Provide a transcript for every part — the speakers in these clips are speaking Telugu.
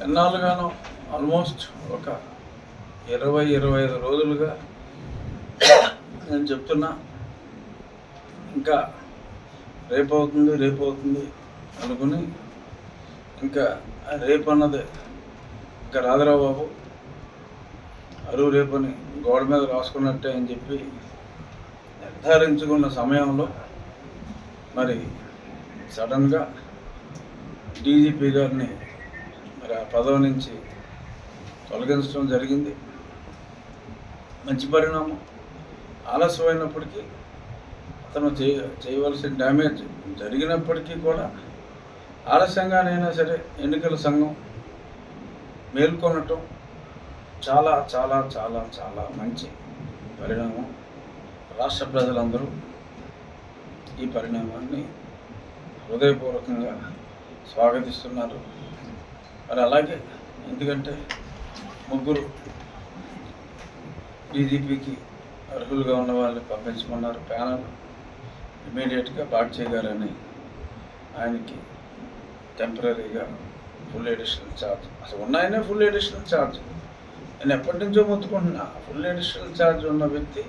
ఎన్నాళ్ళుగానో ఆల్మోస్ట్ ఒక 20-25 రోజులుగా నేను చెప్తున్నా, ఇంకా రేపు అవుతుంది అనుకుని ఇంకా రేపు అన్నదే ఇంకా రాదురా బాబు, అరువు రేపని గోడ మీద రాసుకున్నట్టే అని చెప్పి నిర్ధారించుకున్న సమయంలో మరి సడన్గా డీజీపీ గారిని మరి ఆ పదవి నుంచి తొలగించడం జరిగింది. మంచి పరిణామం. ఆలస్యమైనప్పటికీ అతను చేయవలసిన డ్యామేజ్ జరిగినప్పటికీ కూడా ఆలస్యంగానైనా సరే ఎన్నికల సంఘం మేల్కొనటం చాలా చాలా చాలా చాలా మంచి పరిణామం. రాష్ట్ర ప్రజలందరూ ఈ పరిణామాన్ని హృదయపూర్వకంగా స్వాగతిస్తున్నారు. మరి అలాగే ఎందుకంటే ముగ్గురు డీజీపీకి అర్హులుగా ఉన్న వాళ్ళని పంపించమన్నారు ప్యానల్. ఇమీడియట్గా బాగ్చే గారని ఆయనకి టెంపరీగా ఫుల్ ఎడిషనల్ ఛార్జ్, అసలు ఉన్నాయనే ఫుల్ ఎడిషనల్ ఛార్జ్. నేను ఎప్పటి నుంచో మొత్తుకుంటున్నా, ఫుల్ ఎడిషనల్ ఛార్జ్ ఉన్న వ్యక్తి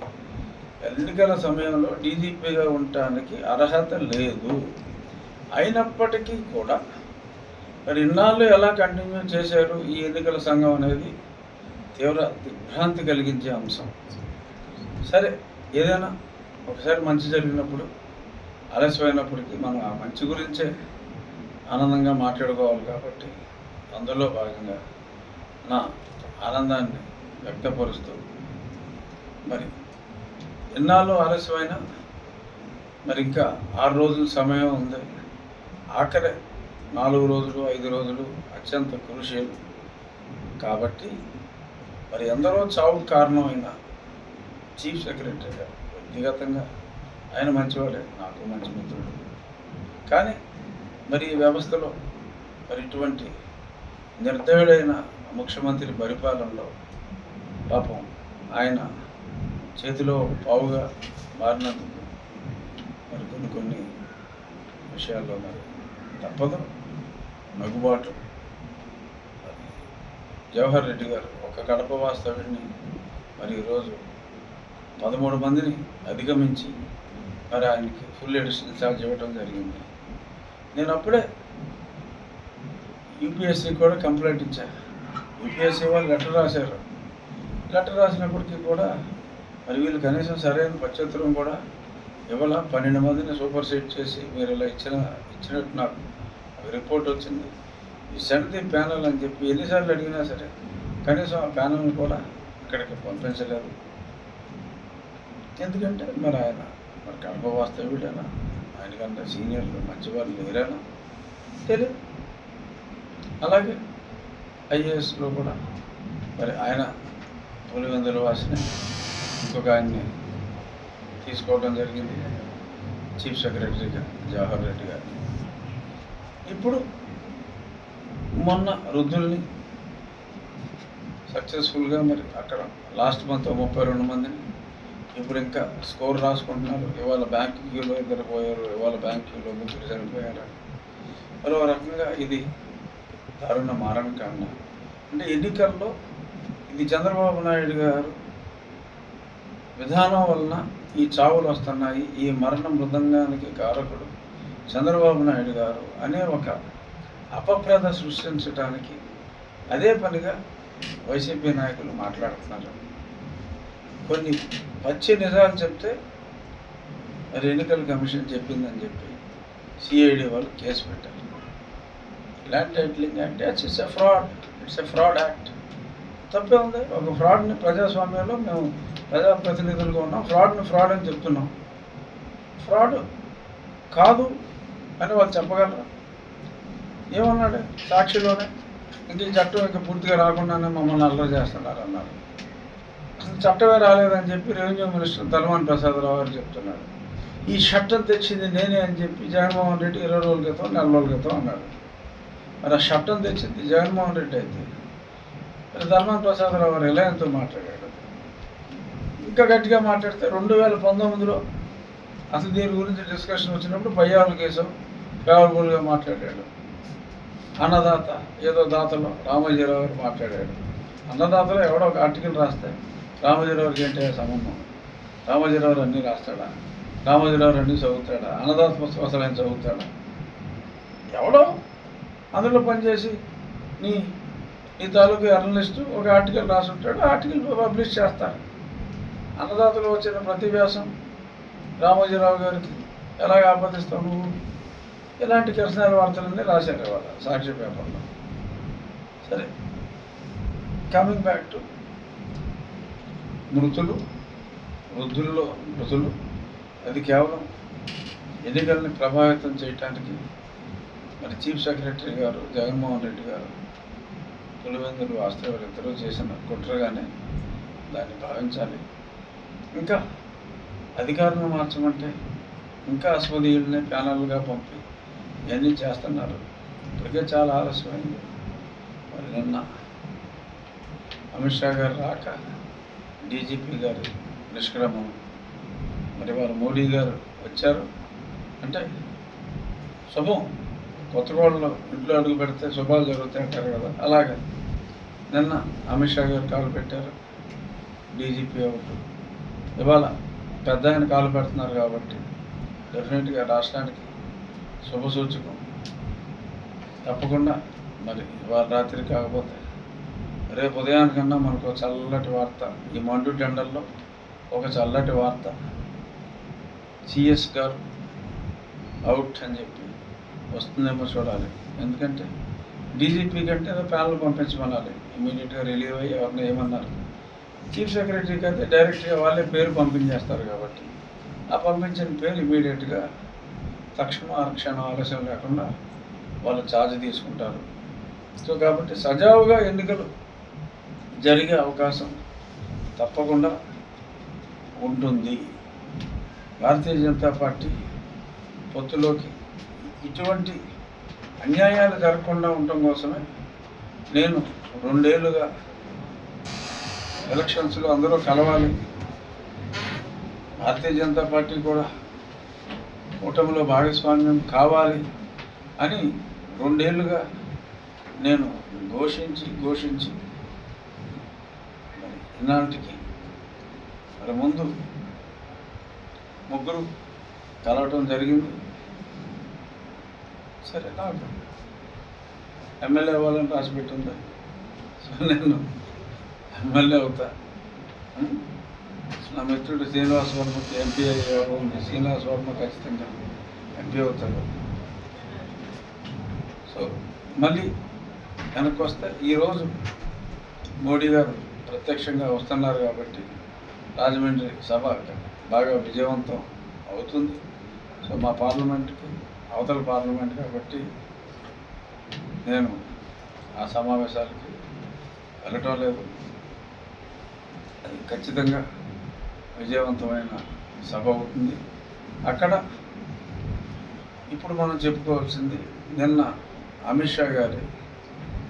ఎన్నికల సమయంలో డీజీపీగా ఉండటానికి అర్హత లేదు. అయినప్పటికీ కూడా మరి ఇన్నాళ్ళు ఎలా కంటిన్యూ చేశారు ఈ ఎన్నికల సంఘం అనేది తీవ్ర దిగ్భ్రాంతి కలిగించే అంశం. సరే, ఏదైనా ఒకసారి మంచి జరిగినప్పుడు ఆలస్యమైనప్పటికీ మనం ఆ మంచి గురించే ఆనందంగా మాట్లాడుకోవాలి. కాబట్టి అందులో భాగంగా నా ఆనందాన్ని వ్యక్తపరుస్తూ మరి ఎన్నాళ్ళు ఆలస్యమైనా మరి ఇంకా 6 రోజుల సమయం ఉంది. ఆఖరి 4 రోజులు 5 రోజులు అత్యంత క్రూషియల్. కాబట్టి మరి ఎందరో చావుకు కారణమైన చీఫ్ సెక్రటరీ గారు వ్యక్తిగతంగా ఆయన మంచివాడే, నాకు మంచి మిత్రుడు. కానీ మరి ఈ వ్యవస్థలో మరి ఇటువంటి నిర్దయుడైన ముఖ్యమంత్రి పరిపాలనలో పాపం ఆయన చేతిలో పావుగా మారినందుకు మరి కొన్ని విషయాల్లో మరి తప్పదు, నగుబాటు. జవహర్ రెడ్డి గారు ఒక కడప వాస్తవ్యుడిని మరి ఈరోజు 13 మందిని అధిగమించి మరి ఆయనకి ఫుల్ ఎడిషనల్ ఛార్జ్ ఇవ్వడం జరిగింది. నేను అప్పుడే యూపీఎస్సీ కూడా కంప్లైంట్ ఇచ్చాను. యూపీఎస్సీ వాళ్ళు లెటర్ రాశారు. లెటర్ రాసినప్పటికీ కూడా మరి వీళ్ళు కనీసం సరైన పశ్చాత్తరం కూడా ఇవాళ 12 మందిని సూపర్ సీడ్ చేసి మీరు ఇలా ఇచ్చినట్టు నాకు రిపోర్ట్ వచ్చింది. ఈ సెండ్ ది ప్యానల్ అని చెప్పి ఎన్నిసార్లు అడిగినా సరే కనీసం ఆ ప్యానల్ని కూడా ఇక్కడికి పంపించలేదు. ఎందుకంటే మరి ఆయన మరి కడప వాస్తవ్యుడైనా, ఆయనకంటే సీనియర్లు మంచివాళ్ళు లేరైనా తెలియదు. అలాగే ఐఏఎస్లో కూడా మరి ఆయన పులివెందుల వాసిని ఇంకొక ఆయన్ని తీసుకోవడం జరిగింది చీఫ్ సెక్రటరీగా జవహర్ రెడ్డి గారు. ఇప్పుడు మొన్న వృద్ధుల్ని సక్సెస్ఫుల్గా మరి అక్కడ లాస్ట్ మంత్ 32 మందిని ఇప్పుడు ఇంకా స్కోర్ రాసుకుంటున్నారు. ఇవాళ బ్యాంక్ క్యూలో 2 పోయారు, ఇవాళ బ్యాంక్ క్యూలో 3 చనిపోయారు. మరో రకంగా ఇది దారుణ మారణకాండ. అంటే ఎన్నికల్లో ఇది చంద్రబాబు నాయుడు గారు విధానం వలన ఈ చావులు వస్తున్నాయి, ఈ మరణ మృదంగానికి కారకుడు చంద్రబాబు నాయుడు గారు అనే ఒక అపప్రద సృష్టించడానికి అదే పనిగా వైసీపీ నాయకులు మాట్లాడుతున్నారు. కొన్ని పచ్చి నిజాలు చెప్తే మరి ఎన్నికల కమిషన్ చెప్పిందని చెప్పి సిఐడి వాళ్ళు కేసు పెట్టారు. ల్యాండ్ టైటిలింగ్ అంటే ఇట్స్ ఎ ఫ్రాడ్ యాక్ట్. తప్పే ఉంది. ఒక ఫ్రాడ్ని ప్రజాస్వామ్యంలో మేము ప్రజాప్రతినిధులుగా ఉన్నాం, ఫ్రాడ్ అని చెప్తున్నాం. ఫ్రాడ్ కాదు అని వాళ్ళు చెప్పగలరా? ఏమన్నాడు సాక్షిలోనే, ఇంక ఈ చట్టం ఇంకా పూర్తిగా రాకుండానే మమ్మల్ని అల్లరి చేస్తున్నారు అన్నారు. అసలు చట్టమే రాలేదని చెప్పి రెవెన్యూ మినిస్టర్ ధర్మాన ప్రసాదరావు గారు చెప్తున్నాడు. ఈ చట్టం తెచ్చింది నేనే అని చెప్పి జగన్మోహన్ రెడ్డి 20 రోజుల క్రితం 4 రోజుల క్రితం అన్నాడు. మరి ఆ చట్టం తెచ్చింది జగన్మోహన్ రెడ్డి అయితే మరి ధర్మాన ప్రసాదరావు గారు ఎలా ఎంతో మాట్లాడాడు. ఇంకా గట్టిగా మాట్లాడితే 2019లో అసలు దీని గురించి డిస్కషన్ వచ్చినప్పుడు పయ్యావుల కేసు ఫేవరబుల్గా మాట్లాడాడు. అన్నదాత ఏదో దాతలో రామోజీరావు గారు మాట్లాడాడు. అన్నదాతలో ఎవడో ఒక ఆర్టికల్ రాస్తే రామోజీరావుకి ఏంటి సంబంధం? రామోజీరావు అన్నీ రాస్తాడా? రామోజీరావు అన్నీ చదువుతాడా? అన్నదాత పుస్తకం అసలు ఆయన చదువుతాడా? ఎవడో అందులో పనిచేసి నీ నీ తాలూకు జర్నలిస్టు ఒక ఆర్టికల్ రాసుంటాడు, ఆర్టికల్ పబ్లిష్ చేస్తాడు. అన్నదాతలు వచ్చిన ప్రతి వ్యాసం రామోజీరావు గారికి ఎలాగ ఆపాదిస్తావు నువ్వు? ఇలాంటి కిరసనాల వార్తలన్నీ రాశారు ఇవాళ సాక్షి పేపర్లో. సరే, కమింగ్ బ్యాక్ టు వృద్ధుల్లో మృతులు, అది కేవలం ఎన్నికల్ని ప్రభావితం చేయటానికి మరి చీఫ్ సెక్రటరీ గారు జగన్మోహన్ రెడ్డి గారు, పులివెందులు వాస్తవాలు ఇద్దరూ చేసిన కుట్రగానే దాన్ని భావించాలి. ఇంకా అధికారులను మార్చమంటే ఇంకా అస్మదీయుల్ని ప్యానల్గా పంపి ఇవన్నీ చేస్తున్నారు. ఇప్పటికే చాలా ఆలస్యమైంది. మరి నిన్న అమిత్ షా గారు రాక, డీజీపీ గారి నిష్క్రమం, మరి వారు మోడీ గారు వచ్చారు అంటే శుభం. కొత్త కోడలు ఇంట్లో అడుగు పెడితే శుభాలు జరుగుతాయి అంటారు కదా, అలాగే నిన్న అమిత్ షా గారు కాలు పెట్టారు, డీజీపీ అవుట్. ఇవాళ పెద్ద ఆయన కాలు పెడుతున్నారు కాబట్టి డెఫినెట్గా రాష్ట్రానికి శుభసూచకం. తప్పకుండా మరి ఇవాళ రాత్రి కాకపోతే రేపు ఉదయానికన్నా మనకు చల్లటి వార్త, ఈ మండు టెండర్లో ఒక చల్లటి వార్త, సిఎస్ గారు అవుట్ అని చెప్పి వస్తుందేమో చూడాలి. ఎందుకంటే డీజీపీ కంటే ఏదో ప్యానల్ పంపించమనాలి, ఇమీడియట్గా రిలీవ్ అయ్యి ఎవరిని ఏమన్నారు. చీఫ్ సెక్రటరీకి అయితే డైరెక్ట్గా వాళ్ళే పేరు పంపించేస్తారు కాబట్టి ఆ పంపించిన పేరు ఇమీడియట్గా తక్షణం అరక్షణం ఆలస్యం లేకుండా వాళ్ళు ఛార్జ్ తీసుకుంటారు. సో కాబట్టి సజావుగా ఎన్నికలు జరిగే అవకాశం తప్పకుండా ఉంటుంది. భారతీయ జనతా పార్టీ పొత్తులోకి ఇటువంటి అన్యాయాలు జరగకుండా ఉండటం కోసమే నేను 2 ఏళ్ళుగా ఎలక్షన్స్లో అందరూ కలవాలి, భారతీయ జనతా పార్టీ కూడా కూటమిలో భాగస్వామ్యం కావాలి అని 2 ఏళ్ళుగా నేను ఘోషించి ఇన్నాటికి మరి ముందు ముగ్గురు కలవటం జరిగింది. సరే, నాకు ఎమ్మెల్యే అవ్వాలని రాసి పెట్టిందా, సో నేను ఎమ్మెల్యే అవుతా. నా మిత్రుడు శ్రీనివాస్ వర్మకి ఎంపీ అయ్యేవాడు ఉంది, శ్రీనివాస్ వర్మ ఖచ్చితంగా ఎంపీ అవుతాడు. సో మళ్ళీ వెనక్కి వస్తే ఈరోజు మోడీ గారు ప్రత్యక్షంగా వస్తున్నారు కాబట్టి రాజమండ్రి సభ బాగా విజయవంతం అవుతుంది. సో మా పార్లమెంట్కి అవతల పార్లమెంట్ కాబట్టి నేను ఆ సమావేశాలకి వెళ్ళటం లేదు. అది ఖచ్చితంగా విజయవంతమైన సభ అవుతుంది. అక్కడ ఇప్పుడు మనం చెప్పుకోవాల్సింది నిన్న అమిత్ షా గారి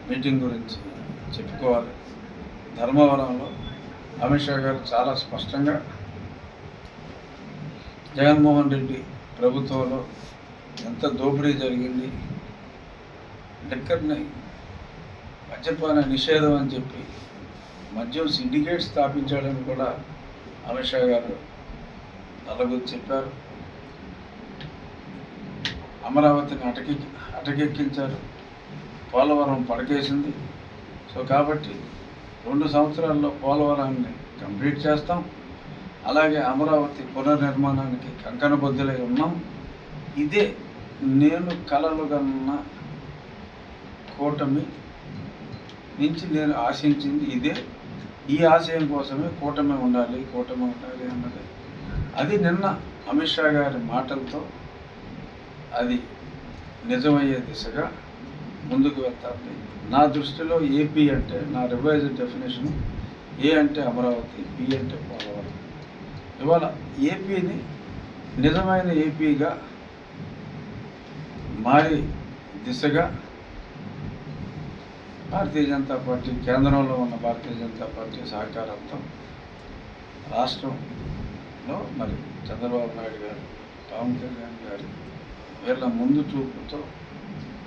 మీటింగ్ గురించి చెప్పుకోవాలి. ధర్మవరంలో అమిత్ షా గారు చాలా స్పష్టంగా జగన్మోహన్ రెడ్డి ప్రభుత్వంలో ఎంత దోపిడీ జరిగింది, లిక్కర్ని మద్యపాన నిషేధం అని చెప్పి మద్యం సిండికేట్ స్థాపించాడని కూడా అమిత్ షా గారు నలుగురు చెప్పారు. అమరావతిని అటకెక్కించారు, పోలవరం పడకేసింది. సో కాబట్టి 2 సంవత్సరాల్లో పోలవరాన్ని కంప్లీట్ చేస్తాం, అలాగే అమరావతి పునర్నిర్మాణానికి కంకణబద్ధులై ఉన్నాం. ఇదే నేను కలలు కన్న కూటమి నుంచి నేను ఆశించింది ఇదే. ఈ ఆశయం కోసమే కూటమి ఉండాలి అన్నది. అది నిన్న అమిత్ షా గారి మాటలతో అది నిజమయ్యే దిశగా ముందుకు వెళ్తాను. నా దృష్టిలో ఏపీ అంటే, నా రివైజ్డ్ డెఫినేషన్, ఏ అంటే అమరావతి, బి అంటే పోలవరం. ఇవాళ ఏపీని నిజమైన ఏపీగా మారి దిశగా భారతీయ జనతా పార్టీ, కేంద్రంలో ఉన్న భారతీయ జనతా పార్టీ సహకారంతో రాష్ట్రంలో మరి చంద్రబాబు నాయుడు గారు, పవన్ కళ్యాణ్ గారు వీళ్ళ ముందు చూపుతో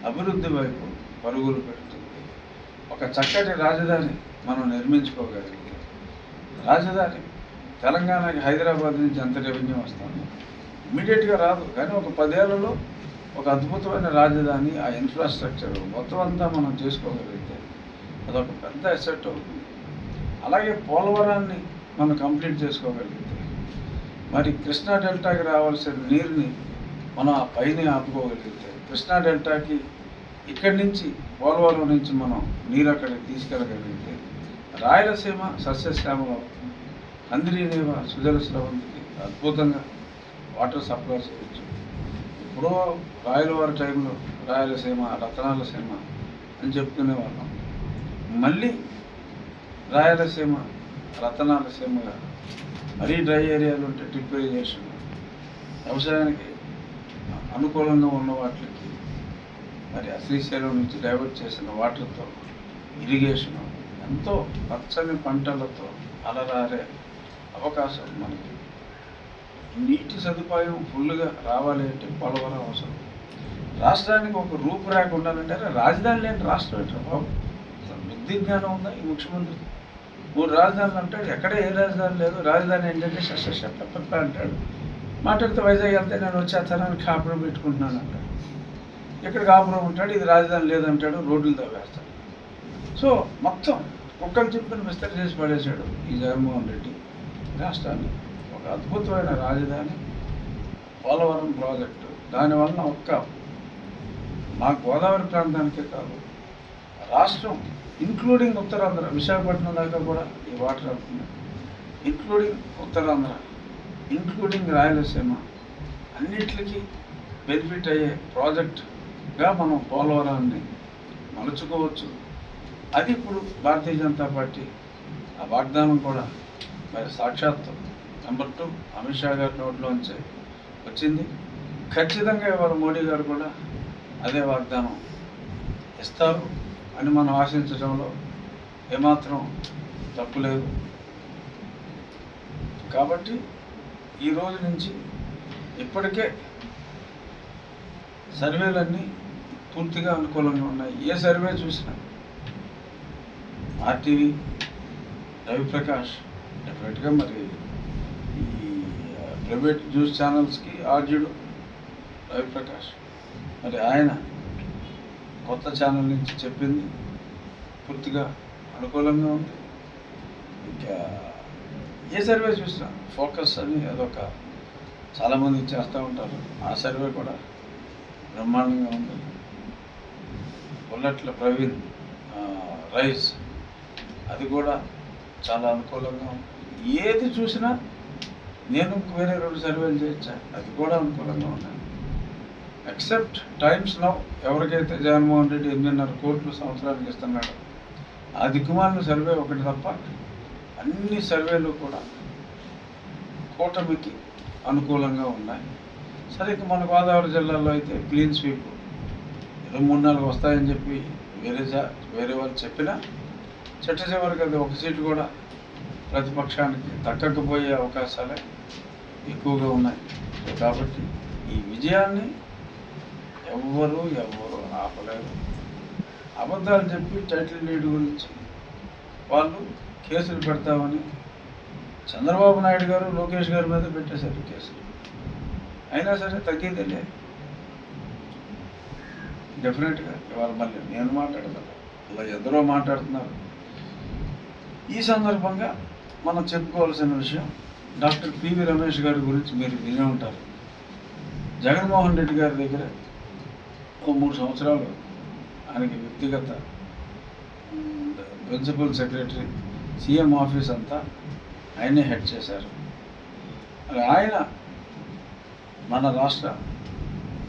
అభివృద్ధి వైపు పరుగులు పెడుతుంది. ఒక చక్కటి రాజధాని మనం నిర్మించుకోగలిగితే, రాజధాని తెలంగాణకి హైదరాబాద్ నుంచి ఎంత రెవెన్యూ వస్తుంది? ఇమ్మీడియట్గా రాదు, కానీ ఒక 10 ఏళ్లలో ఒక అద్భుతమైన రాజధాని, ఆ ఇన్ఫ్రాస్ట్రక్చర్ మొత్తం అంతా మనం చేసుకోగలిగితే అదొక పెద్ద అసెట్ అవుతుంది. అలాగే పోలవరాన్ని మనం కంప్లీట్ చేసుకోగలిగితే, మరి కృష్ణా డెల్టాకి రావాల్సిన నీరుని మనం ఆ పైన ఆపుకోగలిగితే, కృష్ణా డెల్టాకి ఇక్కడి నుంచి పోలవరం నుంచి మనం నీరు అక్కడికి తీసుకెళ్ళగలిగితే రాయలసీమ సస్యశ్యామలం అవుతుంది. అందిరీనేవ సుజల స్రవంతికి అద్భుతంగా వాటర్ సప్లై చేయొచ్చు. ఇప్పుడు రాయలవారి టైంలో రాయలసీమ, రతనాల సీమ అని చెప్పుకునే వాళ్ళం. మళ్ళీ రాయలసీమ, రతనాల సీమగా మరీ డ్రై ఏరియాలు ఉంటే డ్రిప్ ఇరిగేషన్, వ్యవసాయానికి అనుకూలంగా ఉన్న వాటికి మరి శ్రీశైలం నుంచి డైవర్ట్ చేసిన వాటర్తో ఇరిగేషను, ఎంతో పచ్చని పంటలతో అలరారే అవకాశం మనకి. నీటి సదుపాయం ఫుల్గా రావాలి అంటే పోలవరం అవసరం. రాష్ట్రానికి ఒక రూపురేఖ ఉండాలంటే రాజధాని లేని రాష్ట్రం ఏంటో బాబు, బుద్ధి జ్ఞానం ఉందా ఈ ముఖ్యమంత్రి? 3 రాజధానులు అంటాడు, ఎక్కడ ఏ రాజధాని లేదు. రాజధాని ఏంటంటే షట్ట అంటాడు. మాట్లాడితే వైజాగ్ వెళ్తే నేను వచ్చేస్తానని కాపురం పెట్టుకుంటున్నాను అంటాడు. ఇక్కడ కాపురం ఉంటాడు, ఇది రాజధాని లేదంటాడు, రోడ్లు తవ్వేస్తాడు. సో మొత్తం కుక్కలు చెప్పిన విస్తరి చేసి పడేశాడు ఈ జగన్మోహన్ రెడ్డి రాష్ట్రాన్ని. ఒక అద్భుతమైన రాజధాని పోలవరం ప్రాజెక్టు, దానివల్ల మా గోదావరి ప్రాంతానికే కాదు, రాష్ట్రం ఇంక్లూడింగ్ ఉత్తరాంధ్ర, విశాఖపట్నం దాకా కూడా ఈ వాటర్ అవుతుంది. ఇంక్లూడింగ్ ఉత్తరాంధ్ర, ఇంక్లూడింగ్ రాయలసీమ, అన్నిటికీ బెనిఫిట్ అయ్యే ప్రాజెక్ట్గా మనం పోలవరాన్ని మలుచుకోవచ్చు. అది ఇప్పుడు భారతీయ జనతా పార్టీ ఆ వాగ్దానం కూడా మరి సాక్షాత్తు నెంబర్ 2 అమిత్ షా గారి నోట్లోంచి వచ్చింది. ఖచ్చితంగా ఇవాళ మోడీ గారు కూడా అదే వాగ్దానం ఇస్తారు అని మనం ఆశించడంలో ఏమాత్రం తప్పు లేదు. కాబట్టి ఈ రోజు నుంచి ఇప్పటికే సర్వేలన్నీ పూర్తిగా అనుకూలంగా ఉన్నాయి. ఏ సర్వే చూసినా ఆర్టీవీ రవిప్రకాష్ డెఫినెట్గా మరి ఈ ప్రైవేట్ న్యూస్ ఛానల్స్కి ఆర్జుడు రవిప్రకాష్, మరి ఆయన కొత్త ఛానల్ నుంచి చెప్పింది పూర్తిగా అనుకూలంగా ఉంది. ఇంకా ఏ సర్వే చూసినా ఫోకస్ అని అదొక చాలామంది చేస్తూ ఉంటారు, ఆ సర్వే కూడా బ్రహ్మాండంగా ఉంది. బుల్లెట్ల ప్రవీణ్ రైస్ అది కూడా చాలా అనుకూలంగా ఉంది. ఏది చూసినా నేను వేరే 2 సర్వేలు చేయొచ్చా, అది కూడా అనుకూలంగా ఉన్నాయి. ఎక్సెప్ట్ టైమ్స్ నౌ, ఎవరికైతే జగన్మోహన్ రెడ్డి 8.5 కోట్లు సంవత్సరానికి ఇస్తున్నాడు, ఆ దిక్కుమాలిన సర్వే ఒకటి తప్ప అన్ని సర్వేలు కూడా కూటమికి అనుకూలంగా ఉన్నాయి. సరే, ఇక మన గోదావరి జిల్లాలో అయితే క్లీన్ స్వీప్ ఏదో 3-4 వస్తాయని చెప్పి వేరే వాళ్ళు చెప్పినా చిట్ట చివరికి అది 1 సీటు కూడా ప్రతిపక్షానికి దక్కకపోయే అవకాశాలే ఎక్కువగా ఉన్నాయి. కాబట్టి ఈ విజయాన్ని ఎవ్వరూ ఆపలేరు. అబద్ధాలు చెప్పి టైటిల్ లీడ్ గురించి వాళ్ళు కేసులు పెడతామని చంద్రబాబు నాయుడు గారు లోకేష్ గారి మీద పెట్టేశారు కేసులు. అయినా సరే తగ్గేదే లేదు. డెఫినెట్గా ఇవాళ మళ్ళీ నేను మాట్లాడతాను, ఇలా ఎందరో మాట్లాడుతున్నారు. ఈ సందర్భంగా మనం చెప్పుకోవాల్సిన విషయం, డాక్టర్ పివి రమేష్ గారి గురించి మీరు వినే ఉంటారు. జగన్మోహన్ రెడ్డి గారి దగ్గర 3 సంవత్సరాలు ఆయనకి వ్యక్తిగత ప్రిన్సిపల్ సెక్రటరీ, సీఎం ఆఫీస్ అంతా ఆయనే హెడ్ చేశారు. ఆయన మన రాష్ట్ర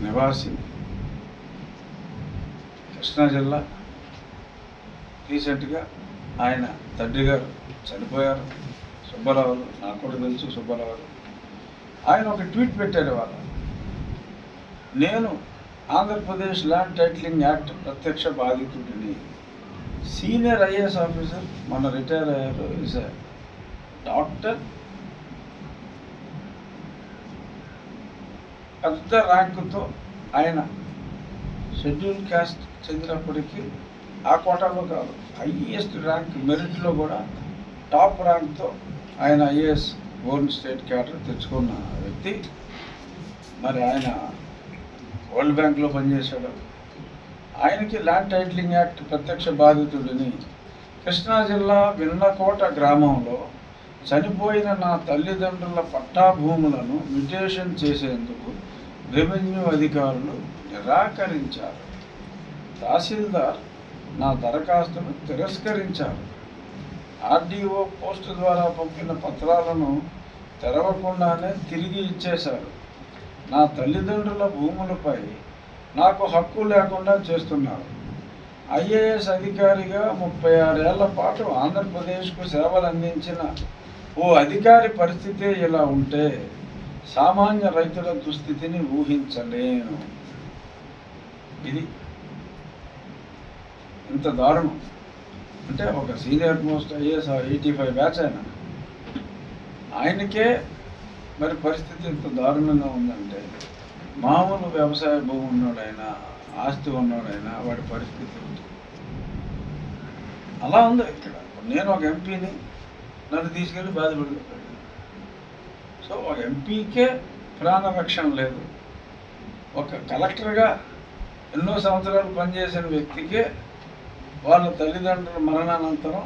నివాసి, కృష్ణా జిల్లా. రీసెంట్గా ఆయన తండ్రి గారు చనిపోయారు, సుబ్బారావు. నాకు కూడా తెలుసు సుబ్బారావు. ఆయన ఒక ట్వీట్ పెట్టారు ఇవాళ, నేను ఆంధ్రప్రదేశ్ ల్యాండ్ టైటిలింగ్ యాక్ట్ ప్రత్యక్ష బాధితుడిని. సీనియర్ ఐఏఎస్ ఆఫీసర్, మన రిటైర్ అయ్యారు, ఈజ్ ఎ డాక్టర్, పెద్ద ర్యాంకుతో ఆయన షెడ్యూల్ క్యాస్ట్ చెందినప్పటికీ ఆ కోటాలో కాదు, హైయెస్ట్ ర్యాంక్ మెరిట్లో కూడా టాప్ ర్యాంక్తో ఆయన ఐఏఎస్ ఓన్ స్టేట్ క్యాడర్ తెచ్చుకున్న వ్యక్తి. మరి ఆయన వరల్డ్ బ్యాంక్లో పనిచేశాడు. ఆయనకి ల్యాండ్ టైటిలింగ్ యాక్ట్ ప్రత్యక్ష బాధితుడిని. కృష్ణా జిల్లా విన్నకోట గ్రామంలో చనిపోయిన నా తల్లిదండ్రుల పట్టా భూములను మ్యుటేషన్ చేసేందుకు రెవెన్యూ అధికారులు నిరాకరించారు. తహసీల్దార్ నా దరఖాస్తును తిరస్కరించారు. ఆర్డీఓ పోస్టు ద్వారా పంపిన పత్రాలను తెరవకుండానే తిరిగి ఇచ్చేశారు. నా తల్లిదండ్రుల భూములపై నాకు హక్కు లేకుండా చేస్తున్నారు. ఐఏఎస్ అధికారిగా 36 ఏళ్ల పాటు ఆంధ్రప్రదేశ్కు సేవలు అందించిన ఓ అధికారి పరిస్థితే ఇలా ఉంటే సామాన్య రైతుల దుస్థితిని ఊహించలేను. ఇది ఇంత దారుణం. అంటే ఒక సీనియర్ మోస్ట్ ఐఏఎస్ 85 బ్యాచ్ ఆయనకే మరి పరిస్థితి ఇంత దారుణంగా ఉందంటే మామూలు వ్యవసాయ భూమి ఉన్నోడైనా ఆస్తి ఉన్నోడైనా వాడి పరిస్థితి అలా ఉంది. ఇక్కడ నేను ఒక ఎంపీని, నన్ను తీసుకెళ్ళి బాధపడుతున్నాడు. సో ఒక ఎంపీకే ప్రాణరక్షణ లేదు. ఒక కలెక్టర్గా ఎన్నో సంవత్సరాలు పనిచేసిన వ్యక్తికే వాళ్ళ తల్లిదండ్రుల మరణానంతరం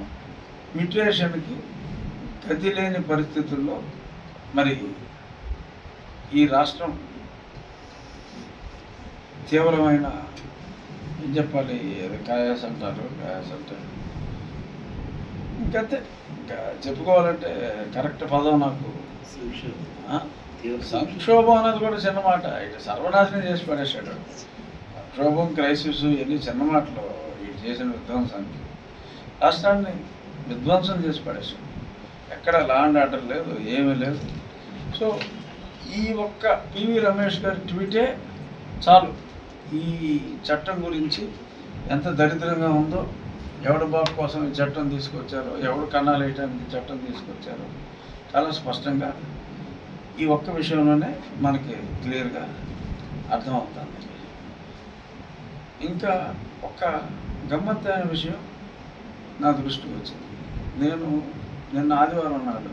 మ్యుటేషన్కి గతి లేని పరిస్థితుల్లో మరి ఈ రాష్ట్రం తీవ్రమైన ఏం చెప్పాలి, కాయాస్ అంటారు ఇంకంతే. ఇంకా చెప్పుకోవాలంటే కరెక్ట్ పదం నాకు సంక్షోభం అనేది కూడా చిన్న మాట. ఇటు సర్వనాశనం చేసి పడేశాడు. సంక్షోభం, క్రైసిస్ ఇవన్నీ చిన్న మాటలు. ఇటు చేసిన విధ్వంసానికి రాష్ట్రాన్ని విధ్వంసం చేసి పడేశాడు. ఎక్కడ లా అండ్ ఆర్డర్ లేదు, ఏమీ లేదు. సో ఈ ఒక్క పివి రమేష్ గారి ట్వీటే చాలు ఈ చట్టం గురించి ఎంత దరిద్రంగా ఉందో, ఎవడు బాబు కోసం ఈ చట్టం తీసుకొచ్చారో, ఎవడు కన్నాలు వేయడానికి చట్టం తీసుకొచ్చారో చాలా స్పష్టంగా ఈ ఒక్క విషయంలోనే మనకి క్లియర్గా అర్థమవుతుంది. ఇంకా ఒక గమ్మత్తైన విషయం నా దృష్టికి వచ్చింది. నిన్న ఆదివారం నాడు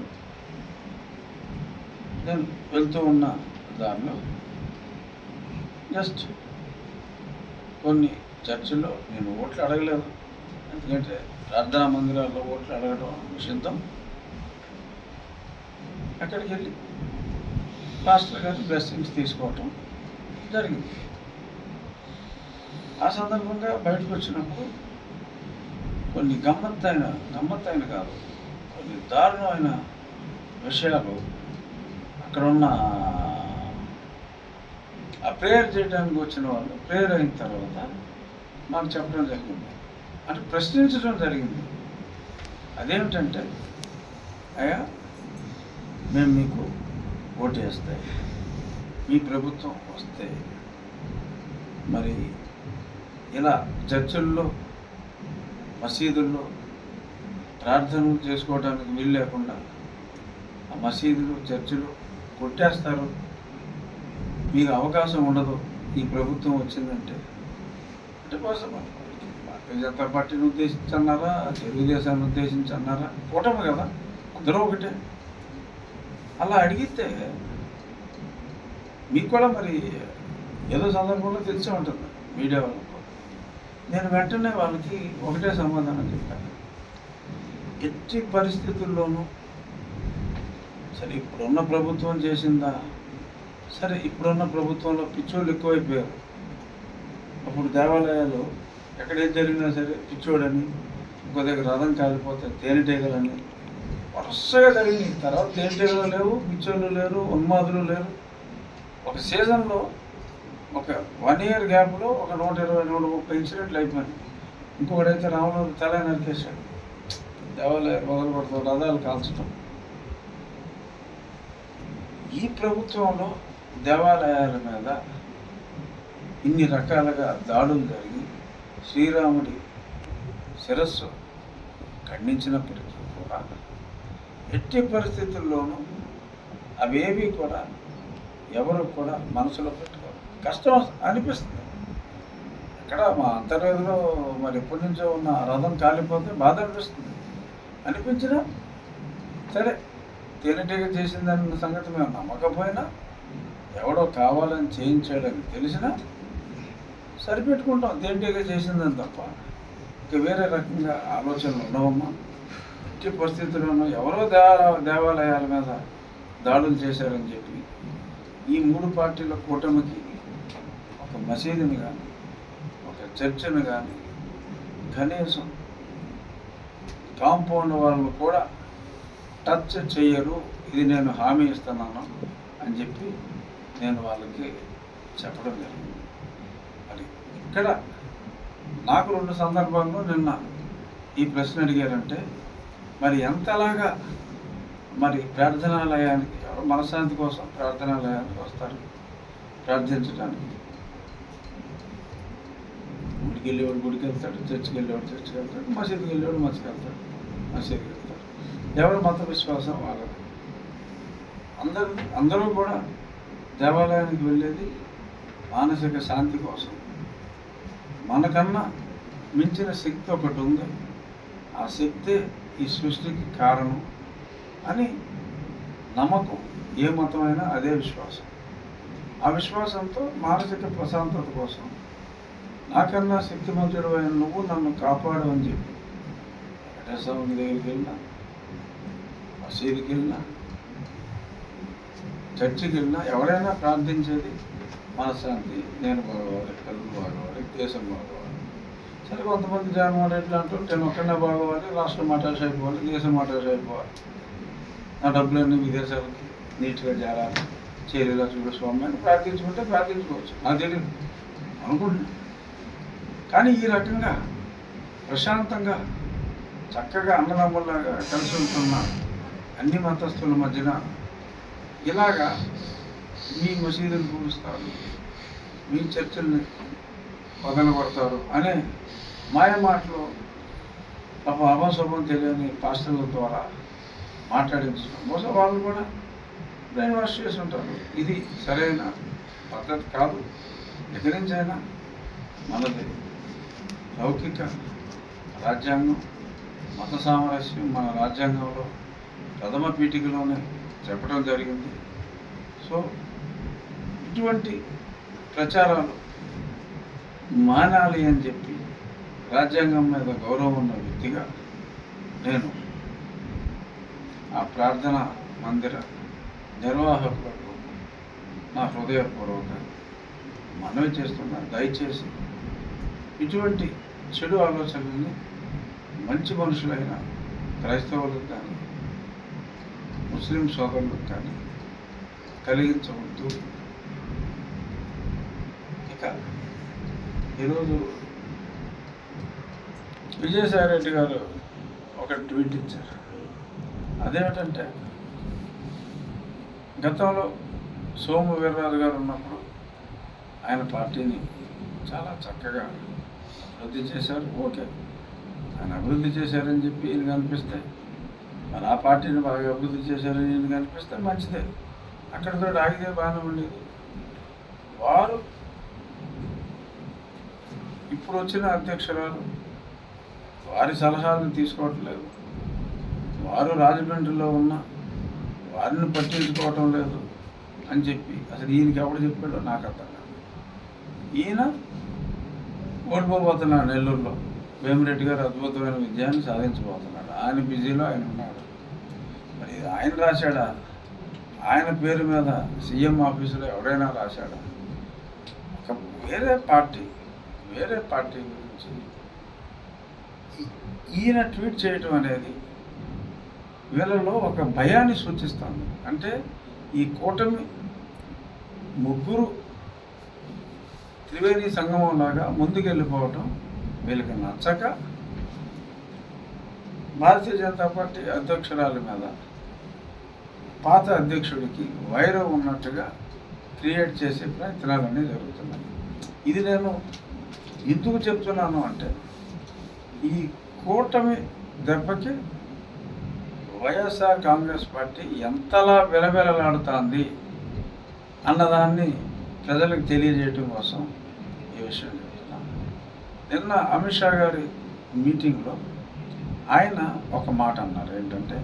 నేను వెళ్తూ ఉన్న దారిలో జస్ట్ కొన్ని చర్చిల్లో నేను ఓట్లు అడగలేదు, ఎందుకంటే ప్రార్థనా మందిరాల్లో ఓట్లు అడగడం నిషిద్ధం. అక్కడికి వెళ్ళి పాస్టర్ గారి బ్లెస్సింగ్స్ తీసుకోవటం జరిగింది. ఆ సందర్భంగా బయటకు వచ్చినప్పుడు కొన్ని గమ్మత్తైన కాదు, కొన్ని దారుణమైన విషయాలు అక్కడ ఉన్న ఆ ప్రేయర్ చేయడానికి వచ్చిన వాళ్ళు ప్రేయర్ అయిన తర్వాత మాకు చెప్పడం జరిగింది, అంటే ప్రశ్నించడం జరిగింది. అదేమిటంటే, అయ్యా మేము మీకు ఓటు వేస్తాయి, మీ ప్రభుత్వం వస్తే మరి ఇలా చర్చిల్లో మసీదుల్లో ప్రార్థనలు చేసుకోవడానికి వీలు లేకుండా ఆ మసీదులు చర్చిలు కొట్టేస్తారు, మీకు అవకాశం ఉండదు ఈ ప్రభుత్వం వచ్చిందంటే. అంటే కోసం భారతీయ జనతా పార్టీని ఉద్దేశించి అన్నారా, తెలుగుదేశాన్ని ఉద్దేశించి అన్నారా, కూటమి కదా, అందరూ ఒకటే. అలా అడిగితే మీకు కూడా మరి ఏదో సందర్భంలో తెలిసే ఉంటుంది మీడియా వాళ్ళకు. నేను వెంటనే వాళ్ళకి ఒకటే సమాధానం చెప్పాను, ఎట్టి పరిస్థితుల్లోనూ సరే ఇప్పుడున్న ప్రభుత్వం చేసిందా, సరే ఇప్పుడున్న ప్రభుత్వంలో పిచ్చోళ్ళు ఎక్కువైపోయారు. అప్పుడు దేవాలయాలు ఎక్కడేం జరిగినా సరే పిచ్చోడని, ఇంకో దగ్గర రథం కాలిపోతే తేనెటీగలని వరుసగా జరిగినాయి. తర్వాత తేనెటీగలు లేవు, పిచ్చోళ్ళు లేరు, ఉన్మాదులు లేరు. ఒక సీజన్లో ఒక 1 ఇయర్ గ్యాప్లో ఒక 120-130 ఇన్సిడెంట్లు అయిపోయినాయి. ఇంకొకడైతే రాములు తల నరికేశాడు, దేవాలయాలు మొదలు పడతాం, రథాలు కాల్చడం. ఈ ప్రభుత్వంలో దేవాలయాల మీద ఇన్ని రకాలుగా దాడులు జరిగి శ్రీరాముడి శిరస్సు ఖండించినప్పటికీ కూడా ఎట్టి పరిస్థితుల్లోనూ అవేవి కూడా ఎవరు కూడా మనసులో పెట్టుకోరు. కష్టం అనిపిస్తుంది, అక్కడ మా అంతర్వేదిలో మరి ఎప్పటి నుంచో ఉన్న రథం కాలిపోతే బాధ అనిపిస్తుంది. అనిపించినా సరే, తేనెటీగ చేసిందన్న సంగతి మేము నమ్మకపోయినా, ఎవడో కావాలని చేయించాడని తెలిసినా సరిపెట్టుకుంటాం. తేనెటీగ చేసిందని తప్ప ఇక వేరే రకంగా ఆలోచనలు ఉండవమ్మా. ఎట్టి పరిస్థితుల్లోనూ ఎవరో దేవాలయాల మీద దాడులు చేశారని చెప్పి ఈ 3 పార్టీల కూటమికి ఒక మసీదుని కానీ, ఒక చర్చిని కానీ, కనీసం కాంపౌండ్ వాళ్ళు కూడా టచ్ చేయరు, ఇది నేను హామీ ఇస్తున్నాను అని చెప్పి నేను వాళ్ళకి చెప్పడం జరిగింది. మరి ఇక్కడ నాకు 2 సందర్భాల్లో నిన్న ఈ ప్రశ్న అడిగారంటే మరి ఎంతలాగా మరి ప్రార్థనాలయానికి ఎవరు మనశ్శాంతి కోసం ప్రార్థనాలయానికి వస్తారు ప్రార్థించడానికి. గుడికి వెళ్ళేవాడు గుడికి వెళ్తాడు, చర్చికి వెళ్ళేవాడు చర్చికి వెళ్తాడు, మసీదుకి వెళ్ళేవాడు మసీదుకి వెళ్తాడు, మసీదుకి వెళ్తాడు. ఎవరి మత విశ్వాసం వాళ్ళది. అందరూ కూడా దేవాలయానికి వెళ్ళేది మానసిక శాంతి కోసం. మనకన్నా మించిన శక్తి ఒకటి ఉంది, ఆ శక్తే ఈ సృష్టికి కారణం అని నమ్మకం. ఏ మతమైనా అదే విశ్వాసం. ఆ విశ్వాసంతో మానసిక ప్రశాంతత కోసం నాకన్నా శక్తిమంతుడు అయిన నువ్వు నన్ను కాపాడు అని చెప్పి వెంకటేశ్వర దగ్గరికి వెళ్ళినా, మసీదుకి వెళ్ళినా, చర్చికి వెళ్ళినా ఎవరైనా ప్రార్థించేది మనశ్శాంతి, నేను బాగోవాలి, కళ్ళు బాగోవాలి, దేశం బాగోవాలి. సరే, కొంతమంది జగన్మోహన్ రెడ్డి అంటూ నేను ఒక్కడనే బాగోవాలి, రాష్ట్రం మటాష్ అయిపోవాలి, దేశం మటాష్ అయిపోవాలి, నా డబ్బులన్నీ విదేశాలకి నీట్గా చేరాలి, చేరేలా చూడు స్వామి అని ప్రార్థించుకుంటే ప్రార్థించుకోవచ్చు. నాకు తెలియదు అనుకుంటున్నా. కానీ ఈ రకంగా ప్రశాంతంగా చక్కగా అన్నదమ్ముల్లాగా కలిసి ఉంటున్న అన్ని మతస్థుల మధ్యన ఇలాగా మీ మసీదులు కూలుస్తారు, మీ చర్చల్ని పగలగొడతారు అనే మాయ మాటలు పాప అభశుభం తెలియని పాస్టర్ల ద్వారా మాట్లాడించడం. బహుశా వాళ్ళు కూడా బ్రెయిన్ వాష్ చేసి ఉంటారు. ఇది సరైన పద్ధతి కాదు. ఎక్కడించైనా మనది లౌకిక రాజ్యాంగం, మత సామరస్యం మన రాజ్యాంగంలో ప్రథమ పీఠికలోనే చెప్పడం జరిగింది. సో ఇటువంటి ప్రచారాలు మానాలి అని చెప్పి రాజ్యాంగం మీద గౌరవం ఉన్న వ్యక్తిగా నేను ఆ ప్రార్థన మందిర నిర్వాహకులకు నా హృదయపూర్వక మనవి చేస్తున్నా. దయచేసి ఇటువంటి చెడు ఆలోచనల్ని మంచి మనుషులైన క్రైస్తవులకు కానీ ముస్లిం సోదరులకు కానీ కలిగించవద్దు. ఇక ఈరోజు విజయసాయిరెడ్డి గారు ఒక ట్వీట్ ఇచ్చారు. అదేమిటంటే, గతంలో సోము వీర్రాజు గారు ఉన్నప్పుడు ఆయన పార్టీని చాలా చక్కగా అభివృద్ధి చేశారు. ఓకే, ఆయన అభివృద్ధి చేశారని చెప్పి ఈయనకి అనిపిస్తే, మరి ఆ పార్టీని బాగా అభివృద్ధి చేశారని ఈయనకి అనిపిస్తే మంచిదే, అక్కడితో ఆగితే బాగానే ఉండేది. వారు ఇప్పుడు వచ్చిన అధ్యక్షురాలు వారి సలహాలను తీసుకోవట్లేదు, వారు రాజమండ్రిలో ఉన్న వారిని పట్టించుకోవటం లేదు అని చెప్పి అసలు ఈయనకి ఎవడు చెప్పాడో నాకు అర్థం కాదు. ఈయన ఓడిపోబోతున్నాడు నెల్లూరులో. వేమిరెడ్డి గారు అద్భుతమైన విజయాన్ని సాధించబోతున్నాడు. ఆయన బిజీలో ఆయన ఉన్నాడు. మరి ఆయన రాశాడా? ఆయన పేరు మీద సీఎం ఆఫీసులో ఎవరైనా రాశాడా? ఒక వేరే పార్టీ గురించి ఈయన ట్వీట్ చేయటం అనేది వీళ్ళలో ఒక భయాన్ని సూచిస్తుంది. అంటే ఈ కూటమి ముగ్గురు త్రివేణి సంగమం లాగా ముందుకెళ్ళిపోవటం వీళ్ళకి నచ్చక భారతీయ జనతా పార్టీ అధ్యక్షురాలి మీద పాత అధ్యక్షుడికి వైరం ఉన్నట్టుగా క్రియేట్ చేసే ప్రయత్నాలన్నీ జరుగుతున్నాయి. ఇది నేను ఎందుకు చెప్తున్నాను అంటే, ఈ కూటమి దెబ్బకి వైఎస్ఆర్ కాంగ్రెస్ పార్టీ ఎంతలా విలవిలలాడుతుంది అన్నదాన్ని ప్రజలకు తెలియజేయటం కోసం ఈ విషయం చెప్తున్నాను. నిన్న అమిత్ షా గారి మీటింగ్లో ఆయన ఒక మాట అన్నారు, ఏంటంటే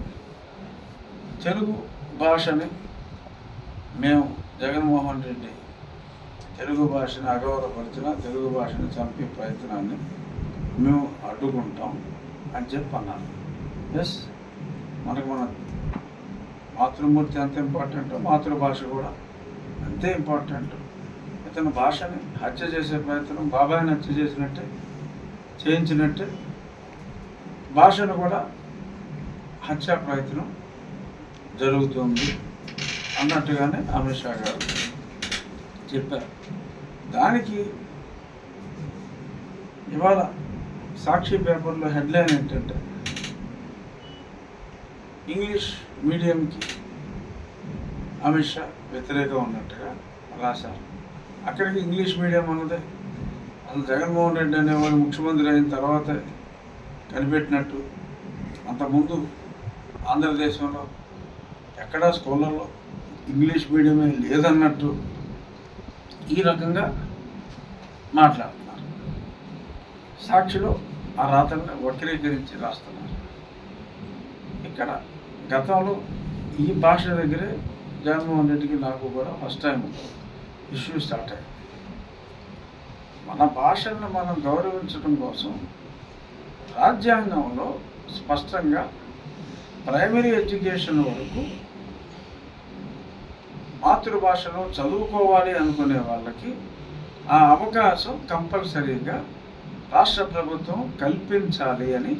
తెలుగు భాషని మేము జగన్మోహన్ రెడ్డి తెలుగు భాషని అగౌరవపరిచిన తెలుగు భాషని చంపే ప్రయత్నాన్ని మేము అడ్డుకుంటాం అని చెప్పి అన్నారు. ఎస్, మనకు మన మాతృమూర్తి ఎంత ఇంపార్టెంటో మాతృభాష కూడా అంతే ఇంపార్టెంట్. ఇతని భాషని హత్య చేసే ప్రయత్నం బాబాయిని హత్య చేయించినట్టే భాషను కూడా హత్యా ప్రయత్నం జరుగుతుంది అన్నట్టుగానే అమిత్ షా గారు చెప్పారు. దానికి ఇవాళ సాక్షి పేపర్లో హెడ్లైన్ ఏంటంటే ఇంగ్లీష్ మీడియంకి అమిత్ షా వ్యతిరేకం ఉన్నట్టుగా రాశారు. అక్కడికి ఇంగ్లీష్ మీడియం అన్నదే అసలు జగన్మోహన్ రెడ్డి అనేవాడు ముఖ్యమంత్రి అయిన తర్వాత కనిపెట్టినట్టు, అంతకుముందు ఆంధ్రదేశంలో ఎక్కడా స్కూళ్ళల్లో ఇంగ్లీష్ మీడియమే లేదన్నట్టు ఈ రకంగా మాట్లాడుతున్నారు. సాక్షిలో ఆ రాతల్ని వక్రీకరించి రాస్తున్నారు. ఇక్కడ గతంలో ఈ భాష దగ్గరే జగన్మోహన్ రెడ్డికి నాకు కూడా ఫస్ట్ టైం ఇష్యూ స్టార్ట్ అయ్యింది. మన భాషను మనం గౌరవించడం కోసం రాజ్యాంగంలో స్పష్టంగా ప్రైమరీ ఎడ్యుకేషన్ వరకు మాతృభాషలో చదువుకోవాలి అనుకునే వాళ్ళకి ఆ అవకాశం కంపల్సరీగా రాష్ట్ర ప్రభుత్వం కల్పించాలి అని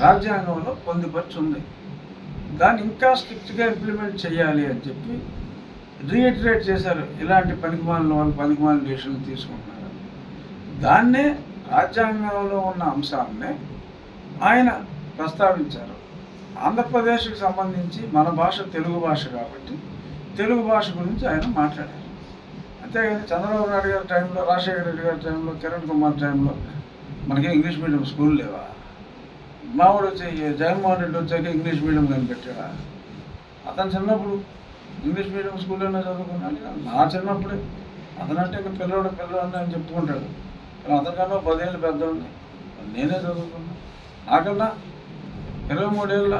రాజ్యాంగంలో పొందుపరుచుంది. దాన్ని ఇంకా స్ట్రిక్ట్గా ఇంప్లిమెంట్ చేయాలి అని చెప్పి రీఇటరేట్ చేశారు. ఇలాంటి పనికిమాలిన వాళ్ళు పనికిమాలిన డెసిషన్ తీసుకుంటున్నారు. దాన్నే రాజ్యాంగంలో ఉన్న అంశాలనే ఆయన ప్రస్తావించారు. ఆంధ్రప్రదేశ్కి సంబంధించి మన భాష తెలుగు భాష కాబట్టి తెలుగు భాష గురించి ఆయన మాట్లాడారు. అంతేగాని చంద్రబాబు నాయుడు గారి టైంలో, రాజశేఖర రెడ్డి గారి టైంలో, కిరణ్ కుమార్ టైంలో మనకి ఇంగ్లీష్ మీడియం స్కూల్ లేవా? మావాడు వచ్చి జగన్మోహన్ రెడ్డి వచ్చాక ఇంగ్లీష్ మీడియం కనిపెట్టాడా? అతను చిన్నప్పుడు ఇంగ్లీష్ మీడియం స్కూల్లోనే చదువుకున్నాడు. నా చిన్నప్పుడే అతనంటే ఇంకా పిల్లవాడు అని చెప్పుకుంటాడు. కానీ అతనికన్నా 10 ఏళ్ళు పెద్దవాడిని, నేనే చదువుకున్నాను. నాకన్నా 23 ఏళ్ళ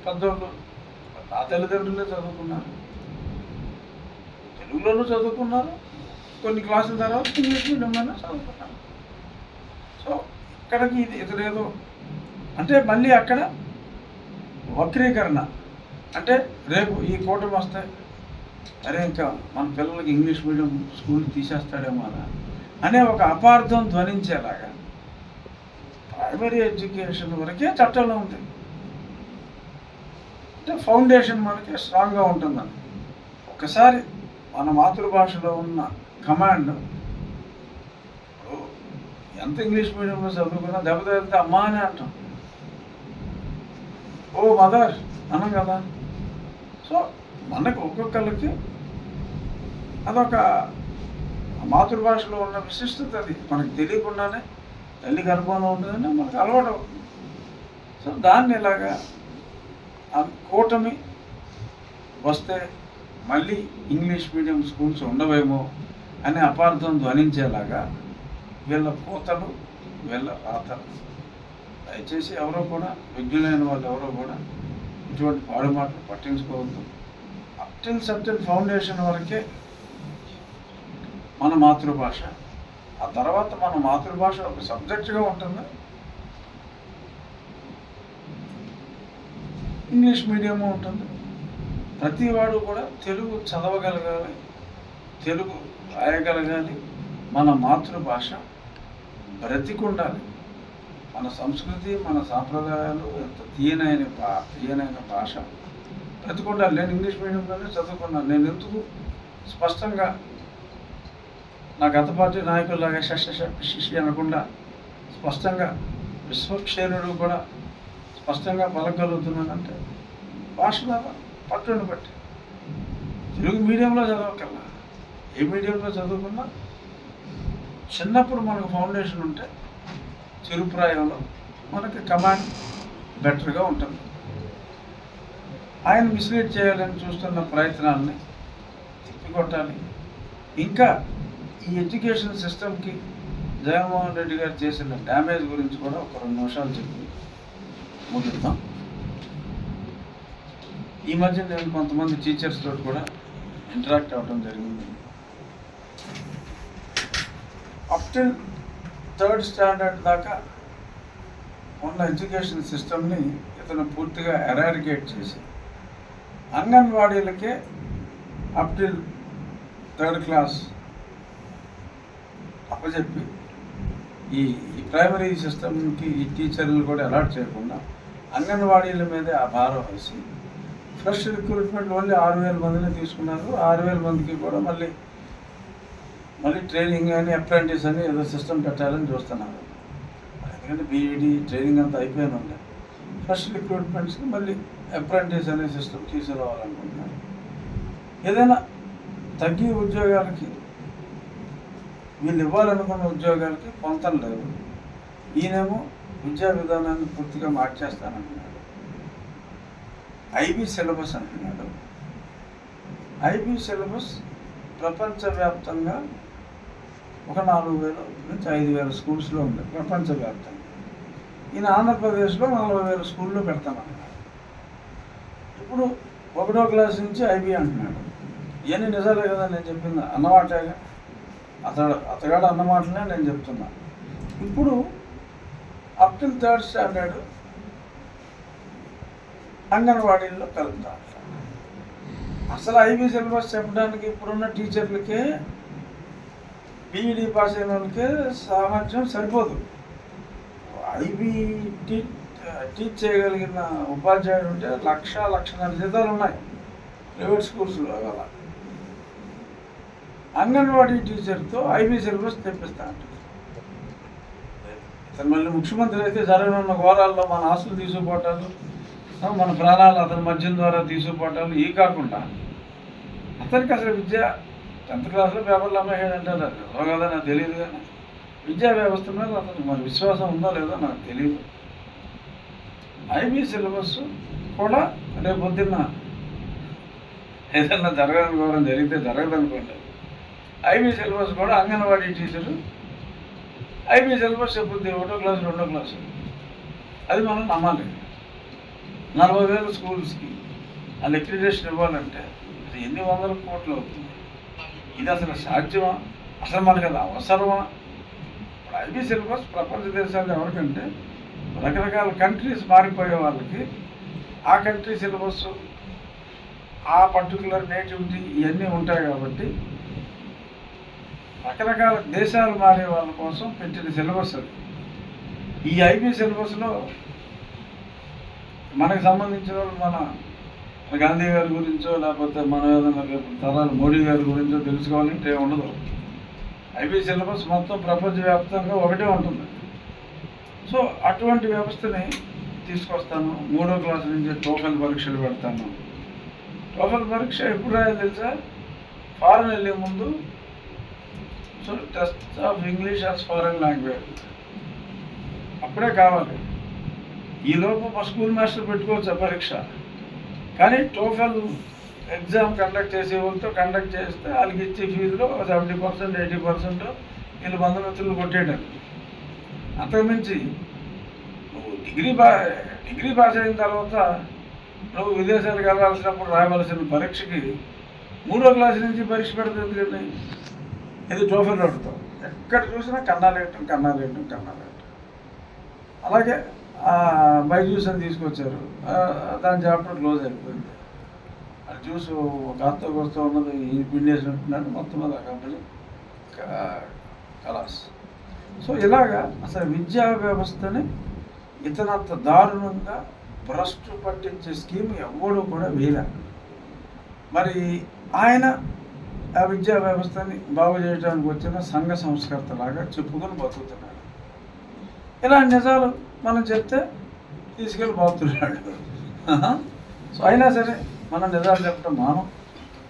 పెద్దవాళ్ళు నా తల్లిదండ్రులే చదువుకున్నారు, తెలుగులోనూ చదువుకున్నారు, కొన్ని క్లాసుల తర్వాత ఇంగ్లీష్ మీడియంలోనే చదువుకున్నారు. సో ఇక్కడికి ఇతడేదో అంటే మళ్ళీ అక్కడ వక్రీకరణ, అంటే రేపు ఈ కూటమి వస్తే అరే ఇంకా మన పిల్లలకి ఇంగ్లీష్ మీడియం స్కూల్ తీసేస్తాడేమో అనే ఒక అపార్థం ధ్వనించేలాగా ప్రైమరీ ఎడ్యుకేషన్ వరకే చట్టంలో ఉంది. అంటే ఫౌండేషన్ మనకి స్ట్రాంగ్గా ఉంటుందని. ఒకసారి మన మాతృభాషలో ఉన్న కమాండ్, ఎంత ఇంగ్లీష్ మీడియంలో చదువుకున్నా దెబ్బతిలితే అమ్మా అని అంటాం, ఓ మదర్ అనం కదా. సో మనకు ఒక్కొక్కరికి అదొక మాతృభాషలో ఉన్న విశిష్టత, అది మనకు తెలియకుండానే తల్లి గర్భంలో ఉంటుందని మనకు అలవాటు అవుతుంది. సో దాన్ని ఇలాగా కూటమి వస్తే మళ్ళీ ఇంగ్లీష్ మీడియం స్కూల్స్ ఉండవేమో అనే అపార్థం ధ్వనించేలాగా వీళ్ళ పూతలు, వీళ్ళ రాతలు. దయచేసి ఎవరో కూడా, విజ్ఞులైన వాళ్ళు ఎవరో కూడా ఇటువంటి పాడు మాటలు పట్టించుకోవద్దు. అప్ టిల్ సర్టెన్ ఫౌండేషన్ వరకే మన మాతృభాష. ఆ తర్వాత మన మాతృభాష ఒక సబ్జెక్టుగా ఉంటుంది, ఇంగ్లీష్ మీడియము ఉంటుంది. ప్రతి వాడు కూడా తెలుగు చదవగలగాలి, తెలుగు రాయగలగాలి. మన మాతృభాష బ్రతికుండాలి. మన సంస్కృతి, మన సాంప్రదాయాలు ఎంత తీయనైన భాష బ్రతికుండాలి. నేను ఇంగ్లీష్ మీడియంలోనే చదువుకున్నాను. నేను ఎందుకు స్పష్టంగా నా గత పార్టీ నాయకుల్లాగా శిష్య అనకుండా స్పష్టంగా విశ్వక్షేణుడు కూడా స్పష్టంగా పలకగలుగుతున్నానంటే భాష పట్టుని బట్టి. తెలుగు మీడియంలో చదవకల్లా, ఏ మీడియంలో చదువుకున్నా చిన్నప్పుడు మనకు ఫౌండేషన్ ఉంటే చిరుప్రాయంలో మనకి కమాండ్ బెటర్గా ఉంటుంది. ఆయన మిస్లీడ్ చేయాలని చూస్తున్న ప్రయత్నాలని తిప్పికొట్టాలి. ఇంకా ఈ ఎడ్యుకేషన్ సిస్టమ్కి జగన్మోహన్ రెడ్డి గారు చేసిన డ్యామేజ్ గురించి కూడా ఒక 2 నిమిషాలు చెప్పి ముగిద్దాం. ఈ మధ్య నేను కొంతమంది టీచర్స్ తోటి కూడా ఇంటరాక్ట్ అవ్వడం జరిగింది. అప్ టిల్ 3rd స్టాండర్డ్ దాకా ఉన్న ఎడ్యుకేషన్ సిస్టమ్ని ఇతను పూర్తిగా ఎరాడికేట్ చేసి అంగన్వాడీలకే అప్ టిల్ 3rd క్లాస్ అప్పచెప్పి ఈ ప్రైమరీ సిస్టమ్కి ఈ టీచర్లు కూడా అలాట్ చేయకుండా అంగన్వాడీల మీదే ఆ భారం వేసి ఫ్రెష్ రిక్రూట్మెంట్ ఓన్లీ 6,000 మందిని తీసుకున్నారు. 6,000 మందికి కూడా మళ్ళీ ట్రైనింగ్ అని అప్రెంటిస్ అని ఏదో సిస్టమ్ పెట్టాలని చూస్తున్నారు. ఎందుకంటే బీఈడి ట్రైనింగ్ అంతా అయిపోయిన ఉంది. ఫ్రెష్ రిక్రూట్మెంట్స్కి మళ్ళీ అప్రెంటిస్ అనే సిస్టమ్ తీసుకురావాలనుకుంటున్నారు. ఏదైనా తగ్గి ఉద్యోగాలకి వీళ్ళు ఇవ్వాలనుకున్న ఉద్యోగాలకి పొంతం లేదు. ఈయనేమో విద్యా విధానాన్ని పూర్తిగా మార్చేస్తానంటున్నాడు. ఐబీ సిలబస్ అంటున్నాడు. ఐబీ సిలబస్ ప్రపంచవ్యాప్తంగా ఒక 4,000 నుంచి 5,000 స్కూల్స్లో ఉంది ప్రపంచవ్యాప్తంగా. ఈయన ఆంధ్రప్రదేశ్లో 40,000 స్కూల్లో పెడతానన్నాడు. ఇప్పుడు 1వ క్లాస్ నుంచి ఐబీ అంటున్నాడు. ఇవన్నీ నిజాలే కదా నేను చెప్పింది, అన్నమాటేగా. అతగాడు అన్నమాటలనే నేను చెప్తున్నా. ఇప్పుడు అప్ టిల్ 3rd స్టాండర్డ్ అంగన్వాడీల్లో కలుపుతారు. అసలు ఐబీ సిలబస్ చెప్పడానికి ఇప్పుడున్న టీచర్లకే బీఈడీ పాస్ అయిన వాళ్ళకే సామర్థ్యం సరిపోదు. ఐబీ టీచ్ చేయగలిగిన ఉపాధ్యాయుడు ఉంటే 1,00,000-1,50,000 జీతాలు ఉన్నాయి ప్రైవేట్ స్కూల్స్లో. అలా అంగన్వాడీ టీచర్తో ఐబీ సిలబస్ తెప్పిస్తా అంటారు. ఇతను మళ్ళీ ముఖ్యమంత్రి అయితే జరగనున్న ఘోరాల్లో మన ఆస్తులు తీసుకుపోవటాలు, మన ప్రాణాలు అతని మద్యం ద్వారా తీసుకుపోవటాలు ఈ కాకుండా అతనికి అసలు విద్య 10th క్లాస్లో పేపర్లు అమ్మేసాడు అంటారు. అది కదా నాకు తెలియదు. కానీ విద్యా వ్యవస్థ మీద అతనికి మరి విశ్వాసం ఉందో లేదో నాకు తెలియదు. ఐబీ సిలబస్ కూడా రేపు పొద్దున్న ఏదన్నా జరగని ఘోరం జరిగితే జరగదనుకోండి, ఐబీ సిలబస్ కూడా అంగన్వాడీ టీచరు ఐబీ సిలబస్ చెప్పుద్ది 1వ క్లాసు 2వ క్లాసు. అది మనం నమ్మాలి. 40,000 స్కూల్స్కి వాళ్ళు అక్రిడిటేషన్ ఇవ్వాలంటే అది ఎన్ని వందల కోట్లు అవుతుంది. ఇది అసలు సాధ్యమా? అసలు మనకి అది అవసరమా? ఇప్పుడు ఐబీ సిలబస్ ప్రపంచ దేశాలు ఎవరికంటే రకరకాల కంట్రీస్ మారిపోయే వాళ్ళకి ఆ కంట్రీ సిలబస్, ఆ పర్టికులర్ నేటివిటీ ఇవన్నీ ఉంటాయి. కాబట్టి రకరకాల దేశాలు మారే వాళ్ళ కోసం పెట్టిన సిలబస్ అది. ఈ ఐబీ సిలబస్లో మనకు సంబంధించిన వాళ్ళు మన గాంధీ గారి గురించో లేకపోతే మన ఏదైనా రేపు తరాలు మోడీ గారి గురించో తెలుసుకోవాలంటే ఉండదు. ఐబీ సిలబస్ మొత్తం ప్రపంచవ్యాప్తంగా ఒకటే ఉంటుంది. సో అటువంటి వ్యవస్థని తీసుకొస్తాను. 3వ క్లాస్ నుంచి టోఫెల్ పరీక్షలు పెడతాను. టోఫెల్ పరీక్ష ఎప్పుడు రాయాలి తెలుసా? ఫారెన్ వెళ్ళే ముందు. So test of English as foreign language అప్పుడే కావాలి. ఈలోపు మా స్కూల్ మాస్టర్ పెట్టుకోవచ్చు పరీక్ష. కానీ టోఫెల్ ఎగ్జామ్ కండక్ట్ చేసే వాళ్ళతో కండక్ట్ చేస్తే వాళ్ళకి ఇచ్చే ఫీజులో 70% 80% వీళ్ళు బంధుమిత్రులు కొట్టేయడానికి. అంతకుమించి నువ్వు డిగ్రీ పాస్ అయిన తర్వాత నువ్వు విదేశాలకు వెళ్ళాల్సినప్పుడు రాయవలసిన పరీక్షకి 3వ క్లాస్ నుంచి పరీక్ష పెడుతుంది. ఎందుకంటే ఇది టోఫెల్ అడుగుతాం. ఎక్కడ చూసినా కన్నాలేయటం. అలాగే బైజూస్ అని తీసుకొచ్చారు. దాని చాప్టర్ క్లోజ్ అయిపోయింది. అది చూసి కాస్త కోస్తా ఉన్నది ఈ పిండేసినట్టున్నాడు మొత్తం అది ఆ కంపెనీ కలాస్. సో ఇలాగా అసలు విద్యా వ్యవస్థని ఇతనంత దారుణంగా భ్రష్టు పట్టించే స్కీమ్ ఎవడూ కూడా వేయలే. మరి ఆయన ఆ విద్యా వ్యవస్థని బాగు చేయడానికి వచ్చిన సంఘ సంస్కర్తలాగా చెప్పుకొని బతుకుతున్నాడు. ఇలాంటి నిజాలు మనం చెప్తే తీసుకెళ్ళి బాగుతున్నాడు. సో అయినా సరే మనం నిజాలు చెప్పడం మానం.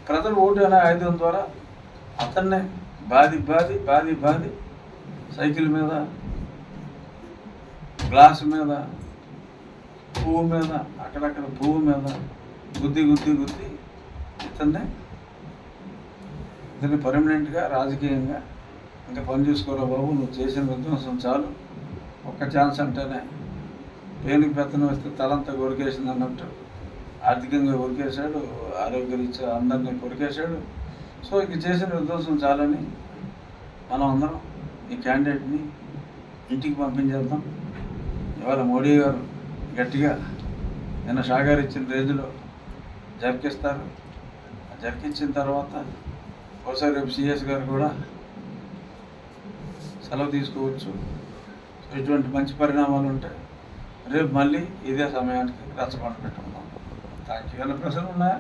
ప్రజలు ఓటు అనే ఆయుధం ద్వారా అతన్నే బాది సైకిల్ మీద, గ్లాసు మీద, పువ్వు మీద, అక్కడక్కడ పువ్వు మీద గుద్ది ఇతన్ని పర్మనెంట్గా రాజకీయంగా ఇంకా పని చూసుకోరా బాబు, నువ్వు చేసిన విధ్వంసం చాలు, ఒక్క ఛాన్స్ అంటేనే పేనుకి పెత్తనం వస్తే తలంతా కొరికేసింది అన్నట్టు ఆర్థికంగా కొరికేశాడు, ఆరోగ్యరీత్యా అందరినీ కొరికేశాడు. సో ఇంక చేసిన విధ్వంసం చాలని మనం అందరం ఈ క్యాండిడేట్ని ఇంటికి పంపించేద్దాం. ఇవాళ మోడీ గారు గట్టిగా నిన్న షాగారు ఇచ్చిన రేంజ్లో జరికిస్తారు. జరికించిన తర్వాత ఒకసారి రేపు సిఎస్ గారు కూడా సెలవు తీసుకోవచ్చు. సో ఇటువంటి మంచి పరిణామాలు ఉంటాయి. రేపు మళ్ళీ ఇదే సమయానికి రచ్చబండ పెట్టుకుందాం. Thank you. ఏమైనా ప్రశ్నలు ఉన్నాయా?